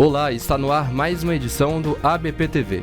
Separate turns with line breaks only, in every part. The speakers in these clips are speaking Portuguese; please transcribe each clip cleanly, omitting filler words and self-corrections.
Olá, está no ar mais uma edição do ABPTV.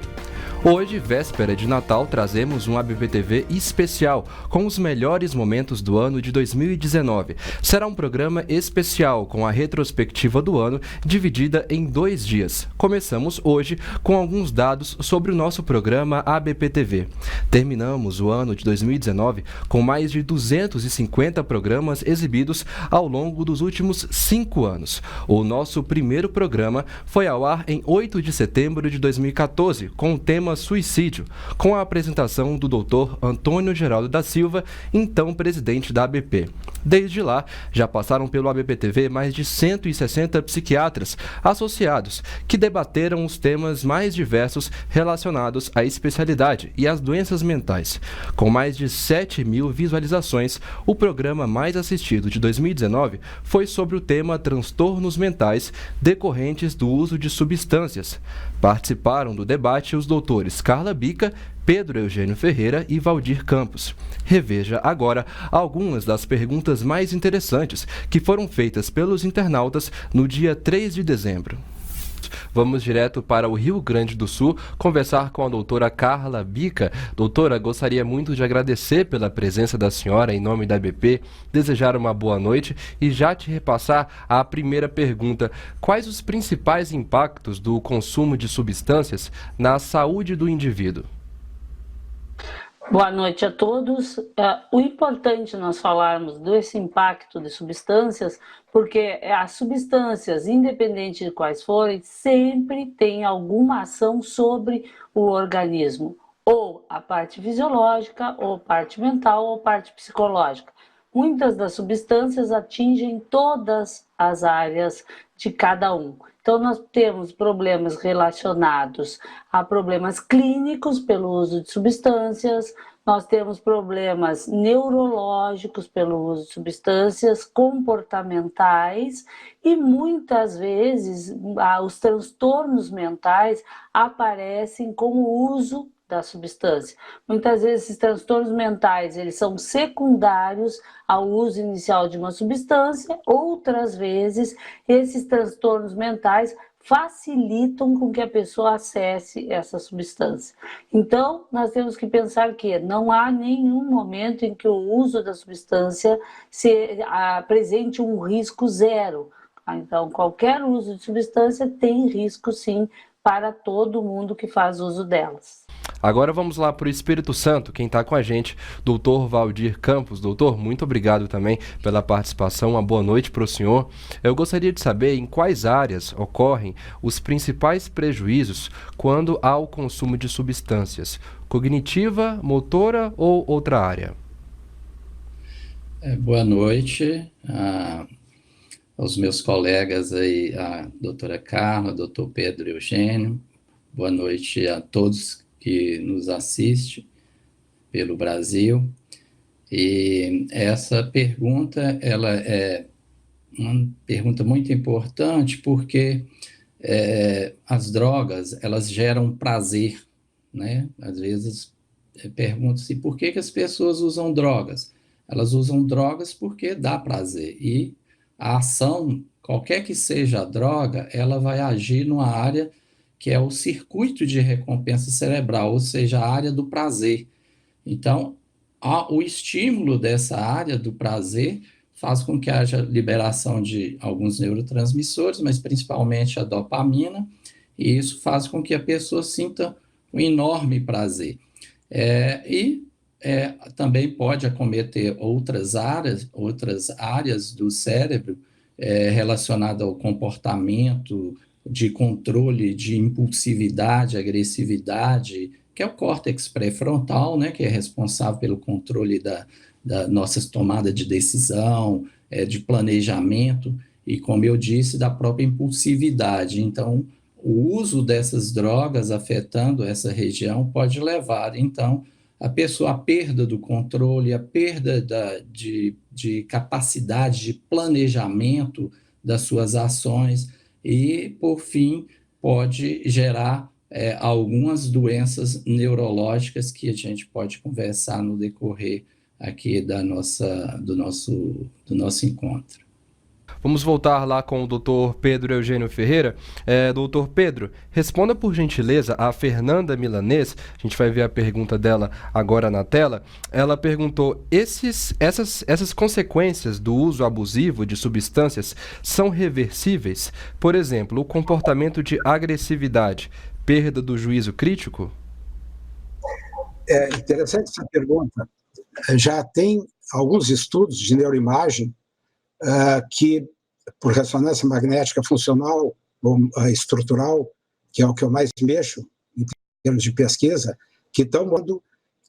Hoje, véspera de Natal, trazemos um ABPTV especial com os melhores momentos do ano de 2019. Será um programa especial com a retrospectiva do ano dividida em 2 dias. Começamos hoje com alguns dados sobre o nosso programa ABPTV. Terminamos o ano de 2019 com mais de 250 programas exibidos ao longo dos últimos 5 anos. O nosso primeiro programa foi ao ar em 8 de setembro de 2014, com o tema Suicídio, com a apresentação do Dr. Antônio Geraldo da Silva, então presidente da ABP. Desde lá, já passaram pelo ABPTV mais de 160 psiquiatras associados, que debateram os temas mais diversos relacionados à especialidade e às doenças mentais. Com mais de 7.000 visualizações, o programa mais assistido de 2019 foi sobre o tema transtornos mentais decorrentes do uso de substâncias. Participaram do debate os doutores Carla Bica, Pedro Eugênio Ferreira e Valdir Campos. Reveja agora algumas das perguntas mais interessantes que foram feitas pelos internautas no dia 3 de dezembro. Vamos direto para o Rio Grande do Sul conversar com a doutora Carla Bica. Doutora, gostaria muito de agradecer pela presença da senhora em nome da ABP, desejar uma boa noite e já te repassar a primeira pergunta. Quais os principais impactos do consumo de substâncias na saúde do indivíduo?
Boa noite a todos. O importante nós falarmos desse impacto de substâncias, porque as substâncias, independente de quais forem, sempre tem alguma ação sobre o organismo, ou a parte fisiológica, ou parte mental, ou parte psicológica. Muitas das substâncias atingem todas as áreas de cada um. Então, nós temos problemas relacionados a problemas clínicos pelo uso de substâncias, nós temos problemas neurológicos pelo uso de substâncias, comportamentais e muitas vezes os transtornos mentais aparecem com o uso da substância. Muitas vezes esses transtornos mentais eles são secundários ao uso inicial de uma substância, outras vezes esses transtornos mentais facilitam com que a pessoa acesse essa substância. Então, nós temos que pensar que não há nenhum momento em que o uso da substância apresente um risco zero. Então, qualquer uso de substância tem risco, sim, para todo mundo que faz uso delas.
Agora vamos lá para o Espírito Santo, quem está com a gente, doutor Valdir Campos. Doutor, muito obrigado também pela participação, uma boa noite para o senhor. Eu gostaria de saber em quais áreas ocorrem os principais prejuízos quando há o consumo de substâncias, cognitiva, motora ou outra área?
Boa noite aos meus colegas aí, a doutora Carla, doutor Pedro Eugênio. Boa noite a todos que nos assiste pelo Brasil. E essa pergunta, ela é uma pergunta muito importante porque as drogas, elas geram prazer, né? Às vezes pergunta-se por que as pessoas usam drogas? Elas usam drogas porque dá prazer. E a ação, qualquer que seja a droga, ela vai agir numa área que é o circuito de recompensa cerebral, ou seja, a área do prazer. Então, o estímulo dessa área do prazer faz com que haja liberação de alguns neurotransmissores, mas principalmente a dopamina, e isso faz com que a pessoa sinta um enorme prazer. Também pode acometer outras áreas do cérebro relacionadas ao comportamento, de controle de impulsividade, agressividade, que é o córtex pré-frontal, né, que é responsável pelo controle da nossa tomada de decisão, de planejamento, e, como eu disse, da própria impulsividade. Então, o uso dessas drogas afetando essa região pode levar, então, a pessoa à perda do controle, a perda de capacidade de planejamento das suas ações, e, por fim, pode gerar algumas doenças neurológicas que a gente pode conversar no decorrer aqui do nosso encontro.
Vamos voltar lá com o Dr. Pedro Eugênio Ferreira. Doutor Pedro, responda por gentileza a Fernanda Milanês. A gente vai ver a pergunta dela agora na tela. Ela perguntou: essas consequências do uso abusivo de substâncias são reversíveis? Por exemplo, o comportamento de agressividade, perda do juízo crítico?
É interessante essa pergunta. Já tem alguns estudos de neuroimagem que, por ressonância magnética funcional ou estrutural, que é o que eu mais mexo em termos de pesquisa, que estão mostrando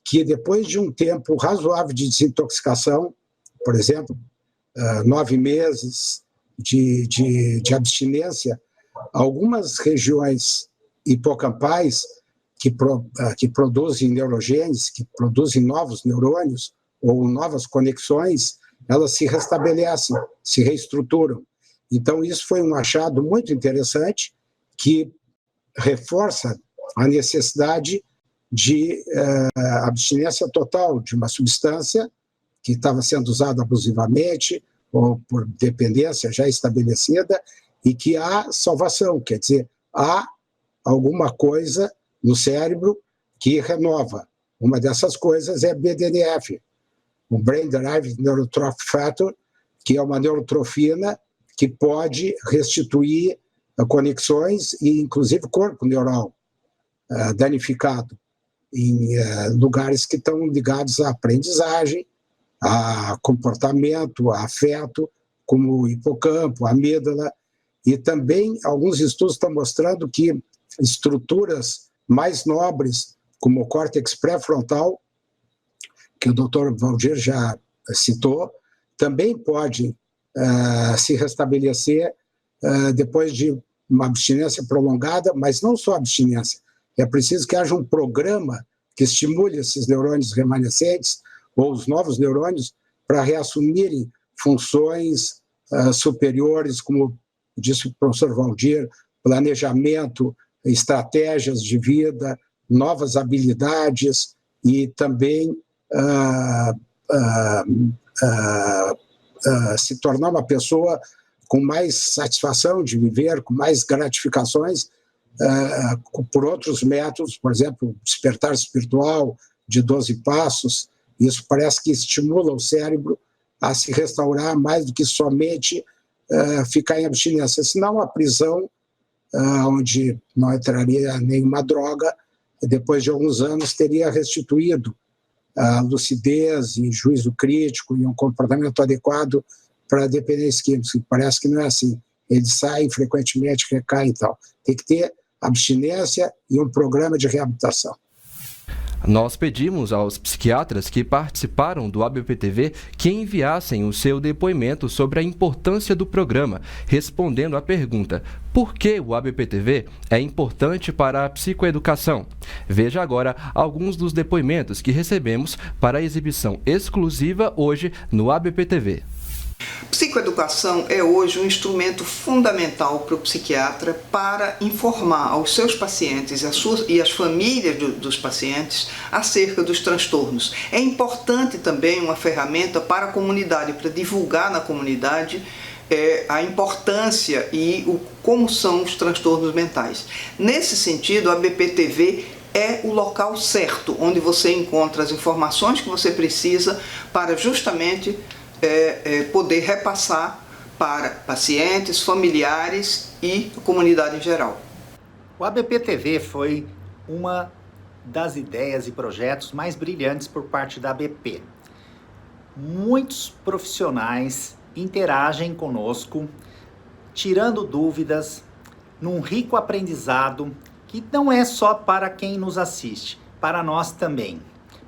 que depois de um tempo razoável de desintoxicação, por exemplo, 9 meses de abstinência, algumas regiões hipocampais que produzem neurogênese, que produzem novos neurônios ou novas conexões, elas se restabelecem, se reestruturam. Então, isso foi um achado muito interessante que reforça a necessidade de abstinência total de uma substância que estava sendo usada abusivamente ou por dependência já estabelecida e que há salvação, quer dizer, há alguma coisa no cérebro que renova. Uma dessas coisas é BDNF, o Brain Derived Neurotrophic Factor, que é uma neurotrofina que pode restituir conexões e, inclusive, corpo neural danificado em lugares que estão ligados à aprendizagem, a comportamento, a afeto, como o hipocampo, a amígdala. E também alguns estudos estão mostrando que estruturas mais nobres, como o córtex pré-frontal, que o Dr. Valdir já citou, também podem se restabelecer depois de uma abstinência prolongada, mas não só abstinência. É preciso que haja um programa que estimule esses neurônios remanescentes ou os novos neurônios para reassumirem funções superiores, como disse o professor Valdir, planejamento, estratégias de vida, novas habilidades e também se tornar uma pessoa com mais satisfação de viver, com mais gratificações por outros métodos, por exemplo, despertar espiritual de 12 passos. Isso parece que estimula o cérebro a se restaurar mais do que somente ficar em abstinência, senão a prisão, onde não entraria nenhuma droga, depois de alguns anos teria restituído a lucidez e juízo crítico e um comportamento adequado para a dependência química. Parece que não é assim. Eles saem frequentemente, recaem e tal. Tem que ter abstinência e um programa de reabilitação.
Nós pedimos aos psiquiatras que participaram do ABPTV que enviassem o seu depoimento sobre a importância do programa, respondendo à pergunta: por que o ABPTV é importante para a psicoeducação? Veja agora alguns dos depoimentos que recebemos para a exibição exclusiva hoje no ABPTV.
Psicoeducação é hoje um instrumento fundamental para o psiquiatra para informar aos seus pacientes e as famílias dos pacientes acerca dos transtornos. É importante também uma ferramenta para a comunidade, para divulgar na comunidade a importância e como são os transtornos mentais. Nesse sentido, a ABPTV é o local certo, onde você encontra as informações que você precisa para justamente poder repassar para pacientes, familiares e comunidade em geral.
O ABPTV foi uma das ideias e projetos mais brilhantes por parte da ABP. Muitos profissionais interagem conosco, tirando dúvidas, num rico aprendizado que não é só para quem nos assiste, para nós também.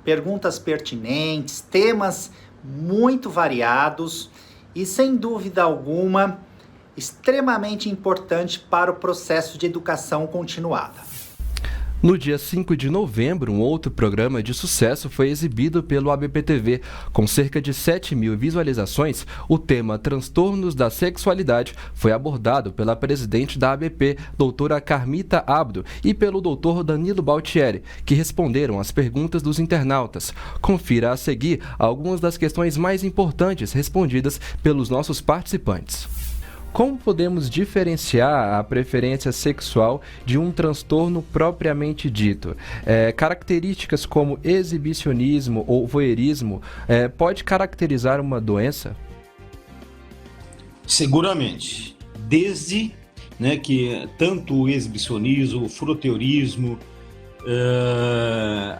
Perguntas pertinentes, temas muito variados e, sem dúvida alguma, extremamente importante para o processo de educação continuada.
No dia 5 de novembro, um outro programa de sucesso foi exibido pelo ABPTV. Com cerca de 7.000 visualizações, o tema Transtornos da Sexualidade foi abordado pela presidente da ABP, doutora Carmita Abdo, e pelo doutor Danilo Baltieri, que responderam às perguntas dos internautas. Confira a seguir algumas das questões mais importantes respondidas pelos nossos participantes. como podemos diferenciar a preferência sexual de um transtorno propriamente dito? Características como exibicionismo ou voyeurismo pode caracterizar uma doença?
Seguramente. Desde que tanto o exibicionismo, o froteurismo,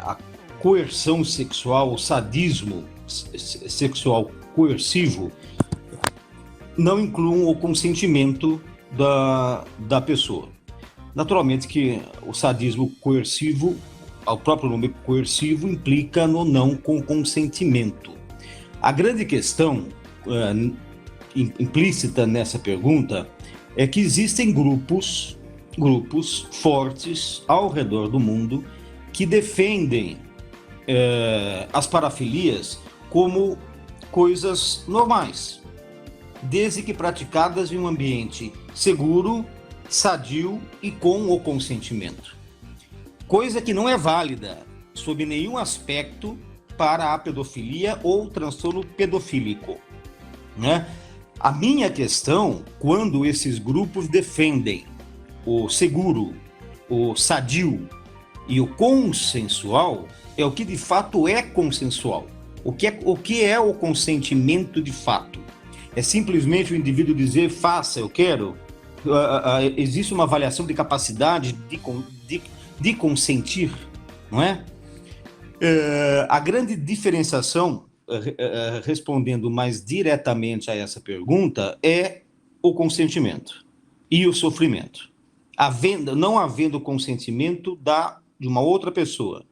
a coerção sexual, o sadismo sexual coercivo, não incluam o consentimento da pessoa. Naturalmente que o sadismo coercivo, o próprio nome coercivo, implica no não com consentimento. A grande questão implícita nessa pergunta é que existem grupos fortes ao redor do mundo que defendem as parafilias como coisas normais, desde que praticadas em um ambiente seguro, sadio e com o consentimento. Coisa que não é válida sob nenhum aspecto para a pedofilia ou transtorno pedofílico, né? A minha questão, quando esses grupos defendem o seguro, o sadio e o consensual, é o que de fato é consensual. O que é o consentimento de fato? É simplesmente o indivíduo dizer, faça, eu quero? Existe uma avaliação de capacidade de consentir, não é? A grande diferenciação, respondendo mais diretamente a essa pergunta, é o consentimento e o sofrimento. Não havendo consentimento de uma outra pessoa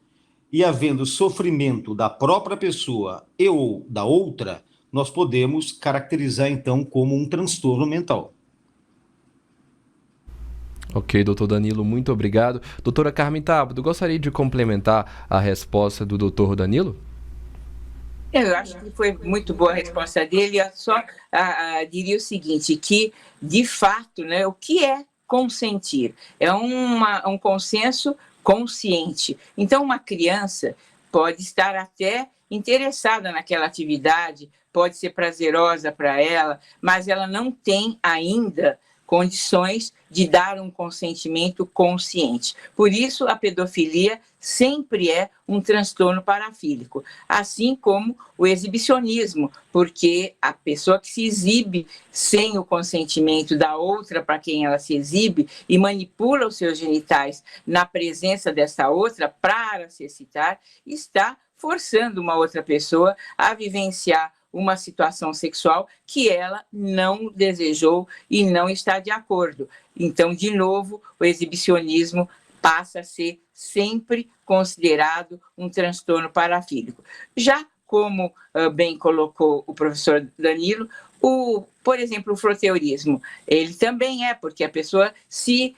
e havendo sofrimento da própria pessoa e ou da outra, nós podemos caracterizar então como um transtorno mental.
Ok, doutor Danilo, muito obrigado. Doutora Carmen Tábudo, gostaria de complementar a resposta do doutor Danilo?
Eu acho que foi muito boa a resposta dele. Eu só diria o seguinte, que, de fato, né, o que é consentir? É um consenso consciente. Então, uma criança pode estar até interessada naquela atividade, pode ser prazerosa para ela, mas ela não tem ainda condições de dar um consentimento consciente. Por isso, a pedofilia sempre é um transtorno parafílico, assim como o exibicionismo, porque a pessoa que se exibe sem o consentimento da outra para quem ela se exibe e manipula os seus genitais na presença dessa outra para se excitar, está forçando uma outra pessoa a vivenciar uma situação sexual que ela não desejou e não está de acordo. Então, de novo, o exibicionismo passa a ser sempre considerado um transtorno parafílico. Já como bem colocou o professor Danilo, por exemplo, o froteurismo, ele também porque a pessoa se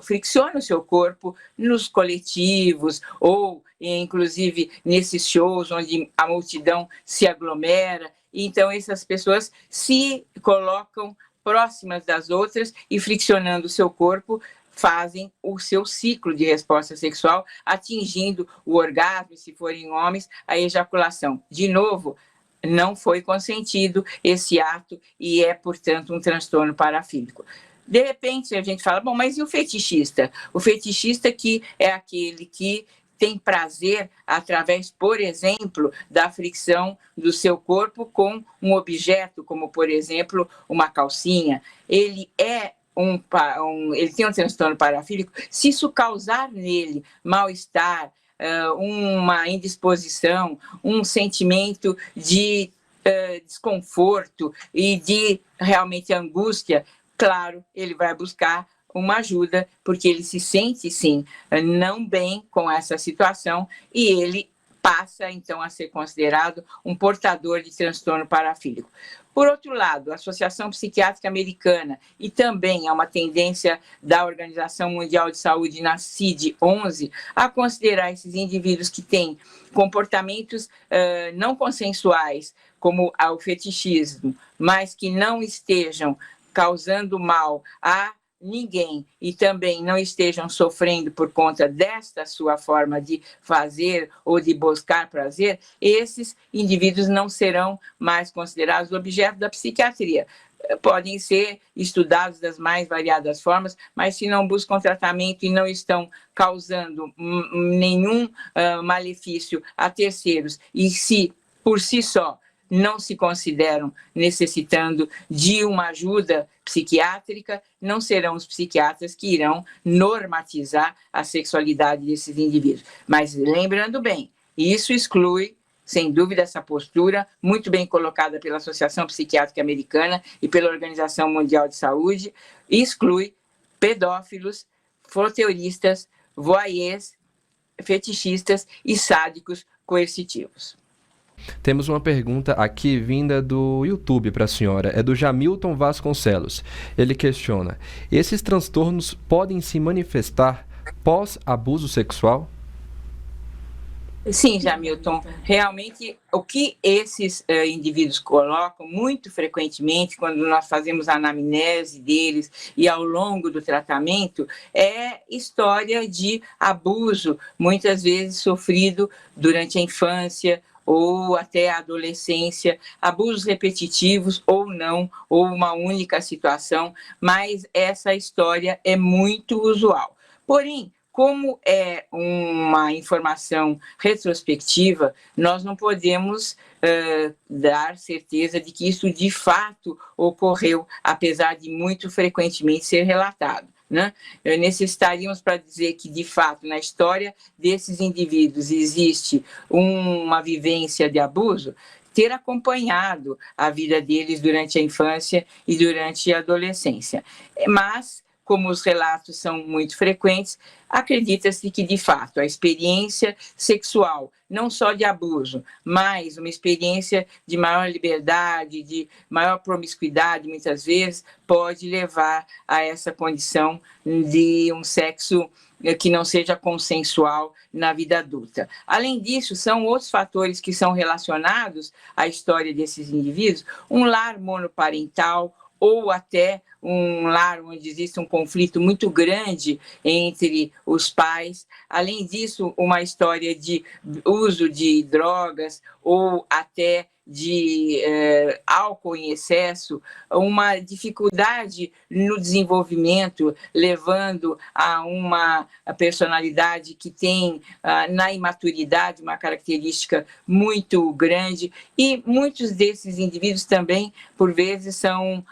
fricciona o seu corpo nos coletivos ou, inclusive, nesses shows onde a multidão se aglomera. Então, essas pessoas se colocam próximas das outras e, friccionando o seu corpo, fazem o seu ciclo de resposta sexual, atingindo o orgasmo, se forem homens, a ejaculação. De novo, não foi consentido esse ato e é, portanto, um transtorno parafílico. De repente, a gente fala, bom, mas e o fetichista? O fetichista que é aquele que tem prazer através, por exemplo, da fricção do seu corpo com um objeto, como, por exemplo, uma calcinha. Ele ele tem um transtorno parafílico. Se isso causar nele mal-estar, uma indisposição, um sentimento de desconforto e de realmente angústia, claro, ele vai buscar uma ajuda, porque ele se sente, sim, não bem com essa situação e ele passa, então, a ser considerado um portador de transtorno parafílico. Por outro lado, a Associação Psiquiátrica Americana, e também é uma tendência da Organização Mundial de Saúde, na CID-11, a considerar esses indivíduos que têm comportamentos não consensuais, como o fetichismo, mas que não estejam causando mal a ninguém e também não estejam sofrendo por conta desta sua forma de fazer ou de buscar prazer, esses indivíduos não serão mais considerados objeto da psiquiatria. podem ser estudados das mais variadas formas, mas se não buscam tratamento e não estão causando nenhum malefício a terceiros, e se por si só não se consideram necessitando de uma ajuda psiquiátrica, não serão os psiquiatras que irão normatizar a sexualidade desses indivíduos. Mas lembrando bem, isso exclui, sem dúvida, essa postura, muito bem colocada pela Associação Psiquiátrica Americana e pela Organização Mundial de Saúde, exclui pedófilos, froteuristas, voyeurs, fetichistas e sádicos coercitivos.
Temos uma pergunta aqui vinda do YouTube para a senhora, é do Jamilton Vasconcelos. Ele questiona: esses transtornos podem se manifestar pós-abuso sexual?
Sim, Jamilton, realmente o que esses indivíduos colocam muito frequentemente quando nós fazemos a anamnese deles e ao longo do tratamento é história de abuso, muitas vezes sofrido durante a infância ou até a adolescência, abusos repetitivos ou não, ou uma única situação, mas essa história é muito usual. Porém, como é uma informação retrospectiva, nós não podemos dar certeza de que isso de fato ocorreu, apesar de muito frequentemente ser relatado, né? Necessitaríamos para dizer que, de fato, na história desses indivíduos existe uma vivência de abuso, ter acompanhado a vida deles durante a infância e durante a adolescência. Mas, como os relatos são muito frequentes, acredita-se que, de fato, a experiência sexual, não só de abuso, mas uma experiência de maior liberdade, de maior promiscuidade, muitas vezes, pode levar a essa condição de um sexo que não seja consensual na vida adulta. Além disso, são outros fatores que são relacionados à história desses indivíduos, um lar monoparental, ou até um lar onde existe um conflito muito grande entre os pais. Além disso, uma história de uso de drogas ou até de álcool em excesso, uma dificuldade no desenvolvimento, levando a uma personalidade que tem, na imaturidade, uma característica muito grande, e muitos desses indivíduos também, por vezes, são...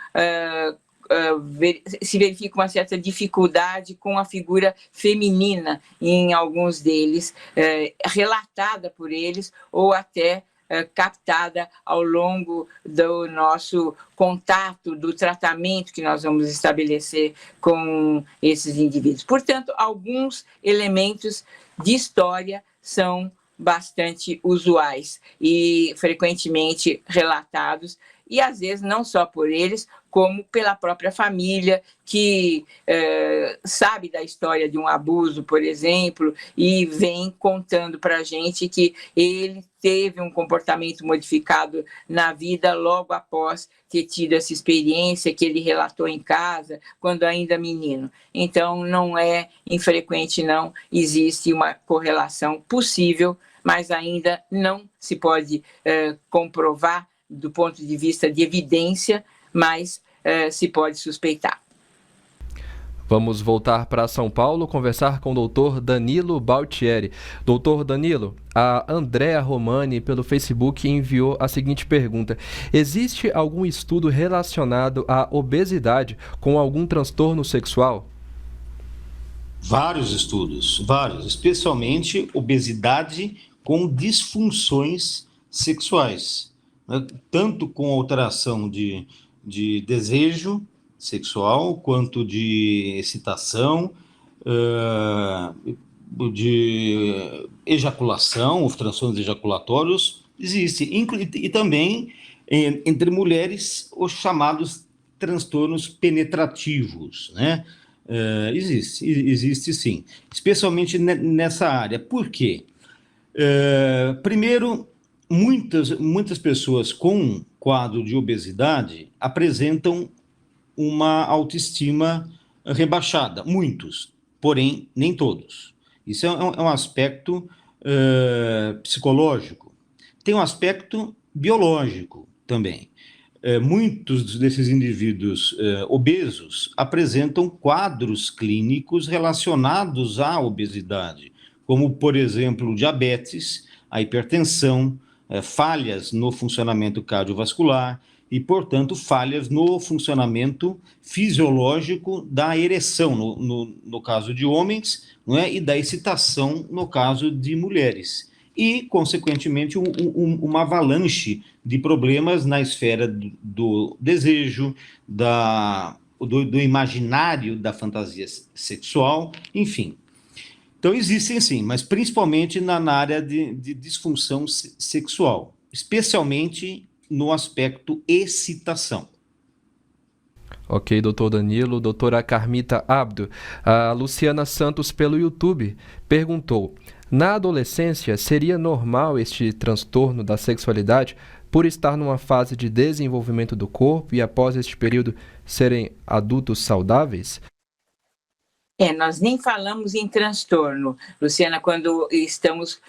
se verifica uma certa dificuldade com a figura feminina em alguns deles, relatada por eles ou até captada ao longo do nosso contato, do tratamento que nós vamos estabelecer com esses indivíduos. Portanto, alguns elementos de história são bastante usuais e frequentemente relatados, e às vezes não só por eles, como pela própria família, que sabe da história de um abuso, por exemplo, e vem contando para a gente que ele teve um comportamento modificado na vida logo após ter tido essa experiência que ele relatou em casa, quando ainda menino. Então, não é infrequente, não. Existe uma correlação possível, mas ainda não se pode comprovar do ponto de vista de evidência, mas se pode suspeitar.
Vamos voltar para São Paulo, conversar com o doutor Danilo Baltieri. Doutor Danilo, a Andréa Romani, pelo Facebook, enviou a seguinte pergunta: existe algum estudo relacionado à obesidade com algum transtorno sexual?
Vários estudos, especialmente obesidade com disfunções sexuais, né? Tanto com alteração de desejo sexual, quanto de excitação, de ejaculação, os transtornos ejaculatórios, existe. E também, entre mulheres, os chamados transtornos penetrativos, né? Existe sim, especialmente nessa área. Por quê? Primeiro, muitas pessoas com quadro de obesidade apresentam uma autoestima rebaixada, muitos, porém nem todos. Isso é um aspecto psicológico. Tem um aspecto biológico também. muitos desses indivíduos obesos apresentam quadros clínicos relacionados à obesidade, como, por exemplo, diabetes, a hipertensão, falhas no funcionamento cardiovascular e, portanto, falhas no funcionamento fisiológico da ereção, no caso de homens, não é? E da excitação, no caso de mulheres. E, consequentemente, uma avalanche de problemas na esfera do desejo, do imaginário, da fantasia sexual, enfim. Então, existem sim, mas principalmente na área de disfunção sexual, especialmente no aspecto excitação.
Ok, doutor Danilo. Doutora Carmita Abdo, a Luciana Santos, pelo YouTube, perguntou: na adolescência, seria normal este transtorno da sexualidade por estar numa fase de desenvolvimento do corpo e após este período serem adultos saudáveis?
Nós nem falamos em transtorno, Luciana, quando estamos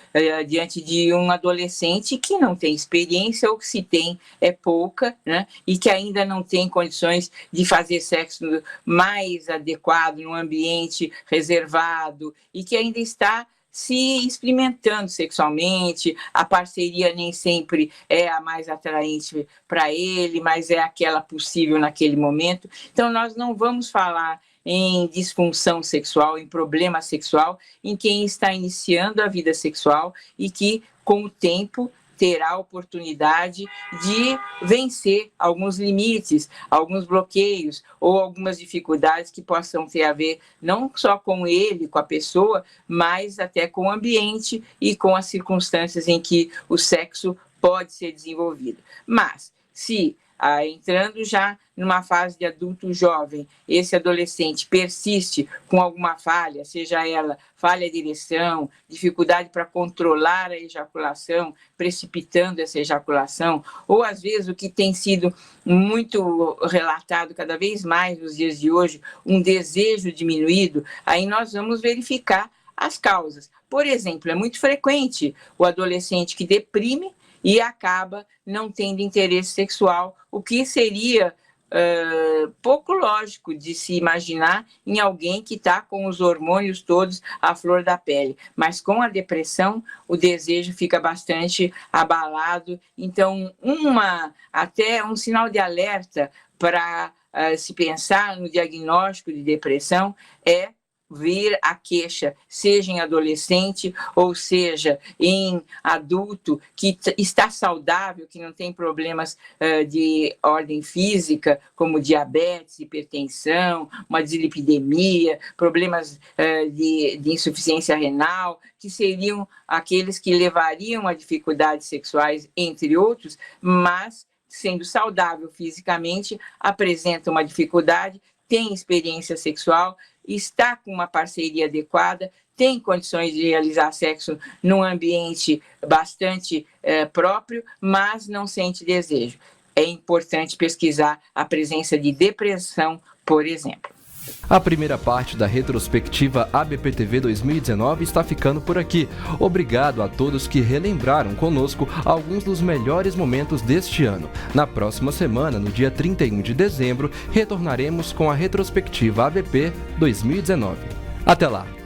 diante de um adolescente que não tem experiência ou que se tem é pouca, né? E que ainda não tem condições de fazer sexo mais adequado, num ambiente reservado, e que ainda está se experimentando sexualmente. A parceria nem sempre é a mais atraente para ele, mas é aquela possível naquele momento. Então, nós não vamos falar em disfunção sexual, em problema sexual, em quem está iniciando a vida sexual e que, com o tempo, terá a oportunidade de vencer alguns limites, alguns bloqueios ou algumas dificuldades que possam ter a ver não só com ele, com a pessoa, mas até com o ambiente e com as circunstâncias em que o sexo pode ser desenvolvido. Mas, se entrando já numa fase de adulto jovem, esse adolescente persiste com alguma falha, seja ela falha de ereção, dificuldade para controlar a ejaculação, precipitando essa ejaculação, ou às vezes o que tem sido muito relatado cada vez mais nos dias de hoje, um desejo diminuído, aí nós vamos verificar as causas. Por exemplo, é muito frequente o adolescente que deprime e acaba não tendo interesse sexual, o que seria pouco lógico de se imaginar em alguém que está com os hormônios todos à flor da pele. Mas com a depressão, o desejo fica bastante abalado. Então, até um sinal de alerta para se pensar no diagnóstico de depressão é vir a queixa, seja em adolescente ou seja em adulto que está saudável, que não tem problemas de ordem física, como diabetes, hipertensão, uma dislipidemia, problemas de insuficiência renal, que seriam aqueles que levariam a dificuldades sexuais, entre outros, mas sendo saudável fisicamente, apresenta uma dificuldade, tem experiência sexual, está com uma parceria adequada, tem condições de realizar sexo num ambiente bastante próprio, mas não sente desejo. É importante pesquisar a presença de depressão, por exemplo.
A primeira parte da retrospectiva ABPTV 2019 está ficando por aqui. Obrigado a todos que relembraram conosco alguns dos melhores momentos deste ano. Na próxima semana, no dia 31 de dezembro, retornaremos com a retrospectiva ABP 2019. Até lá!